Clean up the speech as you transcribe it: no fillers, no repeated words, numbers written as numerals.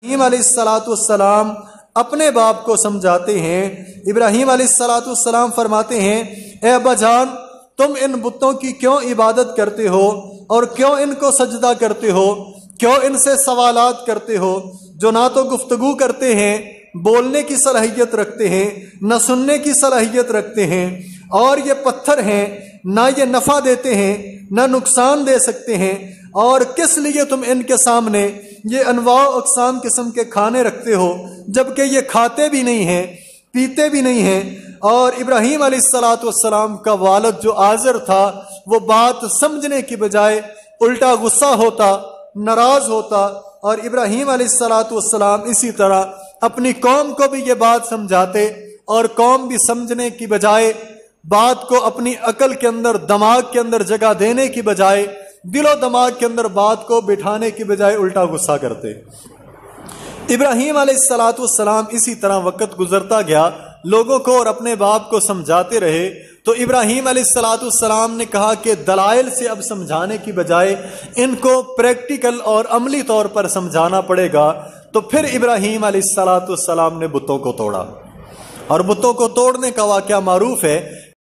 ابراہیم علیہ السلام اپنے باپ کو سمجھاتے ہیں۔ ابراہیم علیہ السلام فرماتے ہیں اے ابا جان، تم ان بتوں کی کیوں عبادت کرتے ہو اور کیوں ان کو سجدہ کرتے ہو، کیوں ان سے سوالات کرتے ہو جو نہ تو گفتگو کرتے ہیں، بولنے کی صلاحیت رکھتے ہیں، نہ سننے کی صلاحیت رکھتے ہیں، اور یہ پتھر ہیں، نہ یہ نفع دیتے ہیں نہ نقصان دے سکتے ہیں، اور کس لیے تم ان کے سامنے یہ انواع و اقسام قسم کے کھانے رکھتے ہو جبکہ یہ کھاتے بھی نہیں ہیں، پیتے بھی نہیں ہیں۔ اور ابراہیم علیہ السلام کا والد جو آزر تھا وہ بات سمجھنے کی بجائے الٹا غصہ ہوتا، ناراض ہوتا، اور ابراہیم علیہ السلام اسی طرح اپنی قوم کو بھی یہ بات سمجھاتے، اور قوم بھی سمجھنے کی بجائے بات کو اپنی عقل کے اندر، دماغ کے اندر جگہ دینے کی بجائے، دل و دماغ کے اندر بات کو بٹھانے کی بجائے الٹا غصہ کرتے۔ ابراہیم علیہ السلام اسی طرح وقت گزرتا گیا، لوگوں کو اور اپنے باپ کو سمجھاتے رہے، تو ابراہیم علیہ السلام نے کہا کہ دلائل سے اب سمجھانے کی بجائے ان کو پریکٹیکل اور عملی طور پر سمجھانا پڑے گا۔ تو پھر ابراہیم علیہ السلام نے بتوں کو توڑا، اور بتوں کو توڑنے کا واقعہ معروف ہے